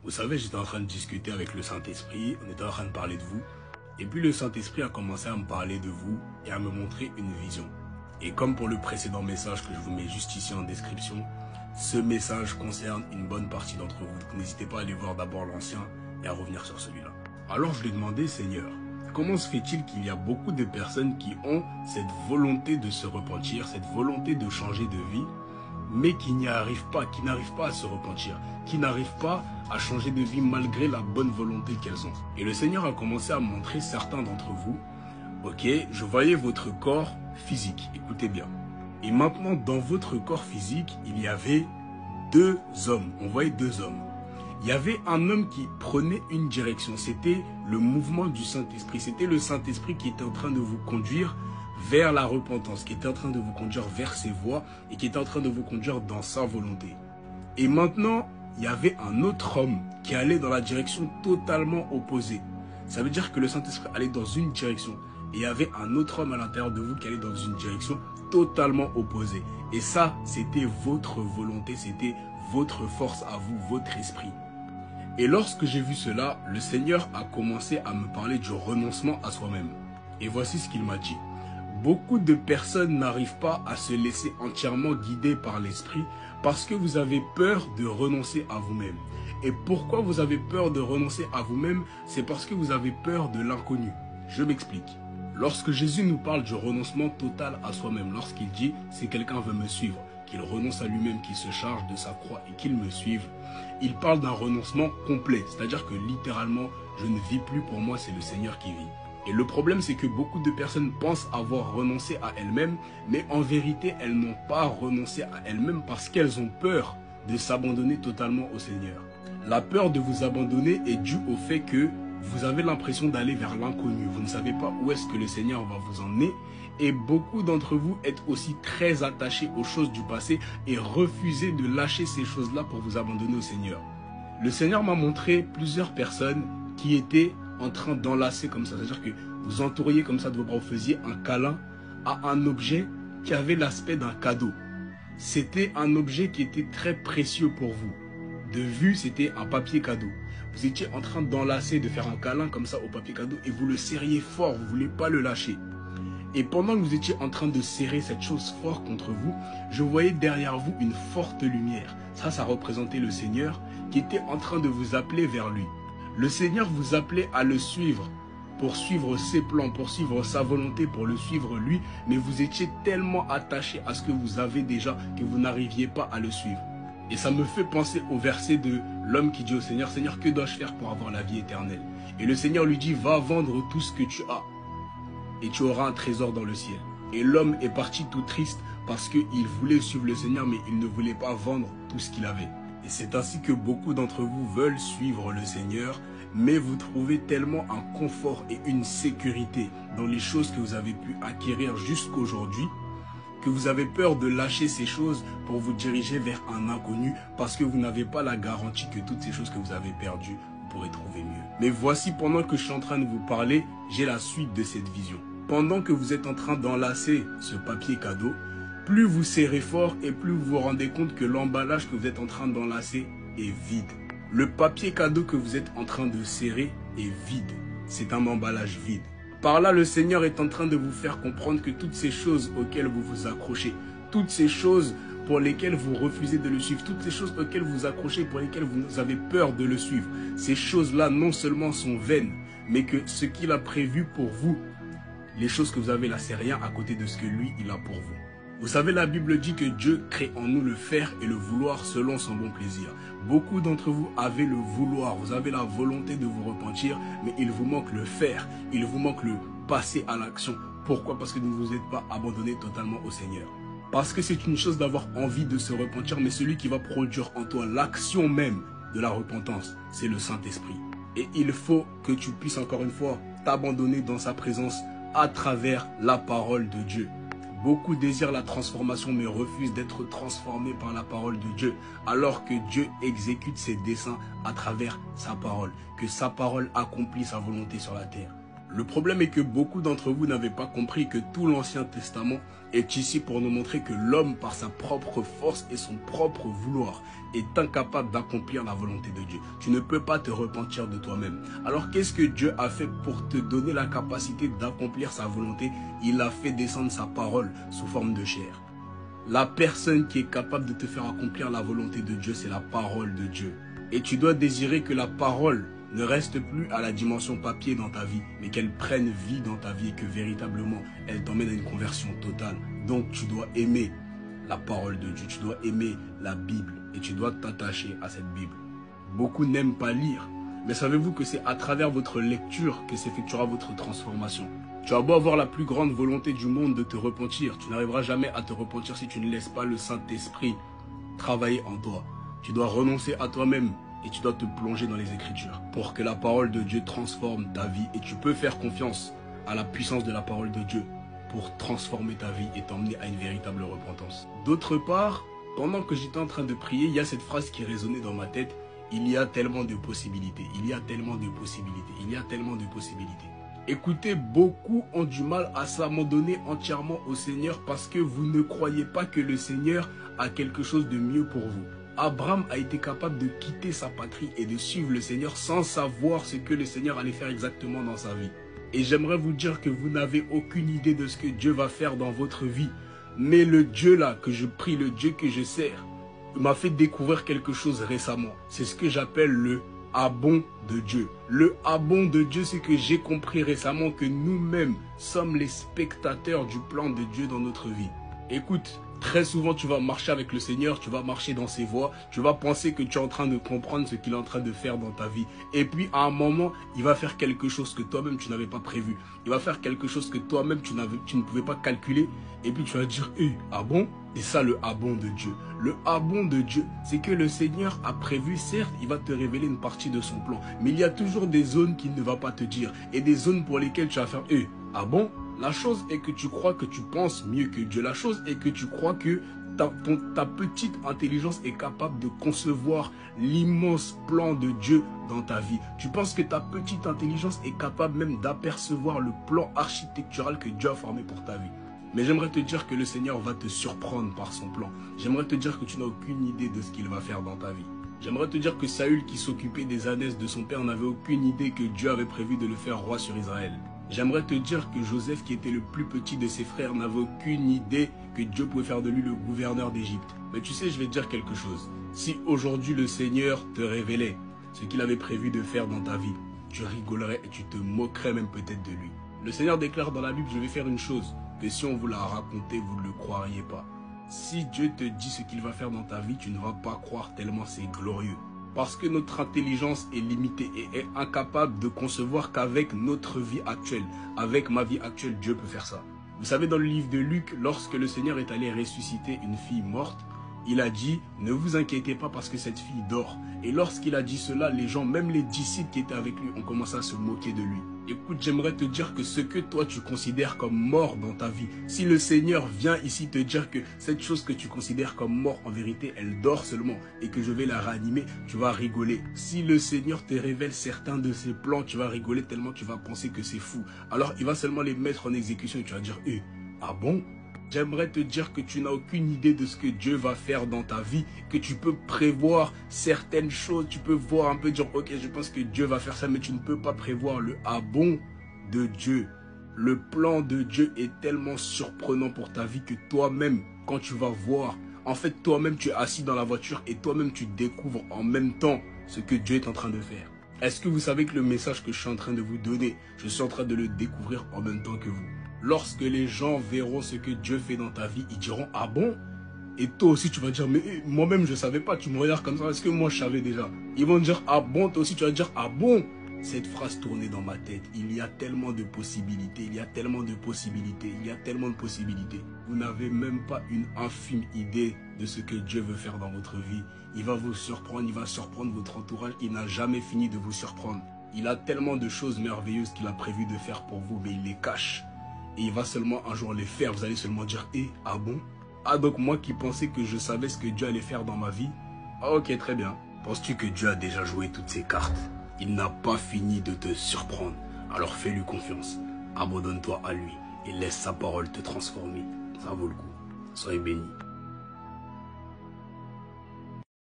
Vous savez, j'étais en train de discuter avec le Saint-Esprit, on était en train de parler de vous. Et puis le Saint-Esprit a commencé à me parler de vous et à me montrer une vision. Et comme pour le précédent message que je vous mets juste ici en description, ce message concerne une bonne partie d'entre vous. Donc n'hésitez pas à aller voir d'abord l'ancien et à revenir sur celui-là. Alors je lui ai demandé, Seigneur, comment se fait-il qu'il y a beaucoup de personnes qui ont cette volonté de se repentir, cette volonté de changer de vie, mais qui n'y arrivent pas, qui n'arrivent pas à se repentir, qui n'arrivent pas à changer de vie malgré la bonne volonté qu'elles ont. Et le Seigneur a commencé à montrer certains d'entre vous, ok, je voyais votre corps physique, écoutez bien. Et maintenant, dans votre corps physique, il y avait deux hommes, on voyait deux hommes. Il y avait un homme qui prenait une direction, c'était le mouvement du Saint-Esprit, c'était le Saint-Esprit qui était en train de vous conduire vers la repentance, qui était en train de vous conduire vers ses voies et qui était en train de vous conduire dans sa volonté. Et maintenant, il y avait un autre homme qui allait dans la direction totalement opposée. Ça veut dire que le Saint-Esprit allait dans une direction et il y avait un autre homme à l'intérieur de vous qui allait dans une direction totalement opposée. Et ça, c'était votre volonté, c'était votre force à vous, votre esprit. Et lorsque j'ai vu cela, le Seigneur a commencé à me parler du renoncement à soi-même. Et voici ce qu'il m'a dit. Beaucoup de personnes n'arrivent pas à se laisser entièrement guider par l'esprit parce que vous avez peur de renoncer à vous-même. Et pourquoi vous avez peur de renoncer à vous-même? C'est parce que vous avez peur de l'inconnu. Je m'explique. Lorsque Jésus nous parle du renoncement total à soi-même, lorsqu'il dit « si quelqu'un veut me suivre », qu'il renonce à lui-même, qu'il se charge de sa croix et qu'il me suive, il parle d'un renoncement complet. C'est-à-dire que littéralement, je ne vis plus pour moi, c'est le Seigneur qui vit. Et le problème, c'est que beaucoup de personnes pensent avoir renoncé à elles-mêmes, mais en vérité, elles n'ont pas renoncé à elles-mêmes parce qu'elles ont peur de s'abandonner totalement au Seigneur. La peur de vous abandonner est due au fait que vous avez l'impression d'aller vers l'inconnu. Vous ne savez pas où est-ce que le Seigneur va vous emmener. Et beaucoup d'entre vous êtes aussi très attachés aux choses du passé et refusez de lâcher ces choses-là pour vous abandonner au Seigneur. Le Seigneur m'a montré plusieurs personnes qui étaient en train d'enlacer comme ça. C'est-à-dire que vous entouriez comme ça de vos bras, vous faisiez un câlin à un objet qui avait l'aspect d'un cadeau. C'était un objet qui était très précieux pour vous. De vue, c'était un papier cadeau. Vous étiez en train d'enlacer, de faire un câlin comme ça au papier cadeau et vous le serriez fort, vous ne voulez pas le lâcher. Et pendant que vous étiez en train de serrer cette chose fort contre vous, je voyais derrière vous une forte lumière. Ça représentait le Seigneur qui était en train de vous appeler vers lui. Le Seigneur vous appelait à le suivre, pour suivre ses plans, pour suivre sa volonté, pour le suivre lui, mais vous étiez tellement attaché à ce que vous avez déjà que vous n'arriviez pas à le suivre. Et ça me fait penser au verset de l'homme qui dit au Seigneur, « Seigneur, que dois-je faire pour avoir la vie éternelle ?» Et le Seigneur lui dit, « Va vendre tout ce que tu as et tu auras un trésor dans le ciel. » Et l'homme est parti tout triste parce qu'il voulait suivre le Seigneur, mais il ne voulait pas vendre tout ce qu'il avait. Et c'est ainsi que beaucoup d'entre vous veulent suivre le Seigneur, mais vous trouvez tellement un confort et une sécurité dans les choses que vous avez pu acquérir jusqu'aujourd'hui, que vous avez peur de lâcher ces choses pour vous diriger vers un inconnu parce que vous n'avez pas la garantie que toutes ces choses que vous avez perdues, vous pourrez trouver mieux. Mais voici, pendant que je suis en train de vous parler, j'ai la suite de cette vision. Pendant que vous êtes en train d'enlacer ce papier cadeau, plus vous serrez fort et plus vous vous rendez compte que l'emballage que vous êtes en train d'enlacer est vide. Le papier cadeau que vous êtes en train de serrer est vide. C'est un emballage vide. Par là, le Seigneur est en train de vous faire comprendre que toutes ces choses auxquelles vous vous accrochez, toutes ces choses pour lesquelles vous refusez de le suivre, toutes ces choses auxquelles vous vous accrochez, pour lesquelles vous avez peur de le suivre, ces choses-là non seulement sont vaines, mais que ce qu'il a prévu pour vous, les choses que vous avez là, c'est rien à côté de ce que lui, il a pour vous. Vous savez, la Bible dit que Dieu crée en nous le faire et le vouloir selon son bon plaisir. Beaucoup d'entre vous avez le vouloir, vous avez la volonté de vous repentir, mais il vous manque le faire, il vous manque le passer à l'action. Pourquoi? Parce que vous ne vous êtes pas abandonné totalement au Seigneur. Parce que c'est une chose d'avoir envie de se repentir, mais celui qui va produire en toi l'action même de la repentance, c'est le Saint-Esprit. Et il faut que tu puisses encore une fois t'abandonner dans sa présence à travers la parole de Dieu. Beaucoup désirent la transformation mais refusent d'être transformés par la parole de Dieu, alors que Dieu exécute ses desseins à travers sa parole, que sa parole accomplit sa volonté sur la terre. Le problème est que beaucoup d'entre vous n'avaient pas compris que tout l'Ancien Testament est ici pour nous montrer que l'homme, par sa propre force et son propre vouloir, est incapable d'accomplir la volonté de Dieu. Tu ne peux pas te repentir de toi-même. Alors qu'est-ce que Dieu a fait pour te donner la capacité d'accomplir sa volonté? Il a fait descendre sa parole sous forme de chair. La personne qui est capable de te faire accomplir la volonté de Dieu, c'est la parole de Dieu. Et tu dois désirer que la parole ne reste plus à la dimension papier dans ta vie, mais qu'elle prenne vie dans ta vie et que véritablement, elle t'emmène à une conversion totale. Donc tu dois aimer la parole de Dieu, tu dois aimer la Bible et tu dois t'attacher à cette Bible. Beaucoup n'aiment pas lire, mais savez-vous que c'est à travers votre lecture que s'effectuera votre transformation. Tu as beau avoir la plus grande volonté du monde de te repentir, tu n'arriveras jamais à te repentir si tu ne laisses pas le Saint-Esprit travailler en toi. Tu dois renoncer à toi-même et tu dois te plonger dans les Écritures pour que la parole de Dieu transforme ta vie. Et tu peux faire confiance à la puissance de la parole de Dieu pour transformer ta vie et t'emmener à une véritable repentance. D'autre part, pendant que j'étais en train de prier, il y a cette phrase qui résonnait dans ma tête. Il y a tellement de possibilités, il y a tellement de possibilités, il y a tellement de possibilités. Écoutez, beaucoup ont du mal à s'abandonner entièrement au Seigneur parce que vous ne croyez pas que le Seigneur a quelque chose de mieux pour vous. Abraham a été capable de quitter sa patrie et de suivre le Seigneur sans savoir ce que le Seigneur allait faire exactement dans sa vie. Et j'aimerais vous dire que vous n'avez aucune idée de ce que Dieu va faire dans votre vie. Mais le Dieu là que je prie, le Dieu que je sers, m'a fait découvrir quelque chose récemment. C'est ce que j'appelle le abon de Dieu. Le abon de Dieu, c'est que j'ai compris récemment que nous-mêmes sommes les spectateurs du plan de Dieu dans notre vie. Écoute, très souvent tu vas marcher avec le Seigneur, tu vas marcher dans ses voies, tu vas penser que tu es en train de comprendre ce qu'il est en train de faire dans ta vie. Et puis à un moment, il va faire quelque chose que toi-même tu n'avais pas prévu. Il va faire quelque chose que toi-même tu ne pouvais pas calculer. Et puis tu vas dire, ah bon? C'est ça le abon de Dieu. Le abon de Dieu, c'est que le Seigneur a prévu, certes, il va te révéler une partie de son plan. Mais il y a toujours des zones qu'il ne va pas te dire. Et des zones pour lesquelles tu vas faire, ah bon? La chose est que tu crois que tu penses mieux que Dieu. La chose est que tu crois que ta petite intelligence est capable de concevoir l'immense plan de Dieu dans ta vie. Tu penses que ta petite intelligence est capable même d'apercevoir le plan architectural que Dieu a formé pour ta vie. Mais j'aimerais te dire que le Seigneur va te surprendre par son plan. J'aimerais te dire que tu n'as aucune idée de ce qu'il va faire dans ta vie. J'aimerais te dire que Saül, qui s'occupait des ânesses de son père, n'avait aucune idée que Dieu avait prévu de le faire roi sur Israël. J'aimerais te dire que Joseph, qui était le plus petit de ses frères, n'avait aucune idée que Dieu pouvait faire de lui le gouverneur d'Égypte. Mais tu sais, je vais te dire quelque chose. Si aujourd'hui le Seigneur te révélait ce qu'il avait prévu de faire dans ta vie, tu rigolerais et tu te moquerais même peut-être de lui. Le Seigneur déclare dans la Bible, je vais faire une chose, que si on vous la racontait, vous ne le croiriez pas. Si Dieu te dit ce qu'il va faire dans ta vie, tu ne vas pas croire tellement c'est glorieux. Parce que notre intelligence est limitée et est incapable de concevoir qu'avec notre vie actuelle, avec ma vie actuelle, Dieu peut faire ça. Vous savez, dans le livre de Luc, lorsque le Seigneur est allé ressusciter une fille morte, il a dit, ne vous inquiétez pas parce que cette fille dort. Et lorsqu'il a dit cela, les gens, même les disciples qui étaient avec lui, ont commencé à se moquer de lui. Écoute, j'aimerais te dire que ce que toi tu considères comme mort dans ta vie, si le Seigneur vient ici te dire que cette chose que tu considères comme mort, en vérité, elle dort seulement et que je vais la réanimer, tu vas rigoler. Si le Seigneur te révèle certains de ses plans, tu vas rigoler tellement tu vas penser que c'est fou. Alors il va seulement les mettre en exécution et tu vas dire, ah bon? J'aimerais te dire que tu n'as aucune idée de ce que Dieu va faire dans ta vie, que tu peux prévoir certaines choses, tu peux voir un peu, dire ok, je pense que Dieu va faire ça, mais tu ne peux pas prévoir le abon de Dieu. Le plan de Dieu est tellement surprenant pour ta vie que toi-même, quand tu vas voir, en fait toi-même tu es assis dans la voiture et toi-même tu découvres en même temps ce que Dieu est en train de faire. Est-ce que vous savez que le message que je suis en train de vous donner, je suis en train de le découvrir en même temps que vous? Lorsque les gens verront ce que Dieu fait dans ta vie, ils diront, ah bon? Et toi aussi, tu vas dire, mais moi-même, je ne savais pas. Tu me regardes comme ça, est-ce que moi, je savais déjà? Ils vont dire, ah bon? Toi aussi, tu vas dire, ah bon? Cette phrase tournait dans ma tête. Il y a tellement de possibilités, il y a tellement de possibilités, il y a tellement de possibilités. Vous n'avez même pas une infime idée de ce que Dieu veut faire dans votre vie. Il va vous surprendre, il va surprendre votre entourage. Il n'a jamais fini de vous surprendre. Il a tellement de choses merveilleuses qu'il a prévu de faire pour vous, mais il les cache. Et il va seulement un jour les faire. Vous allez seulement dire, ah bon? Ah donc moi qui pensais que je savais ce que Dieu allait faire dans ma vie? Ah ok, très bien. Penses-tu que Dieu a déjà joué toutes ses cartes? Il n'a pas fini de te surprendre. Alors fais-lui confiance, abandonne-toi à lui et laisse sa parole te transformer. Ça vaut le coup. Soyez bénis.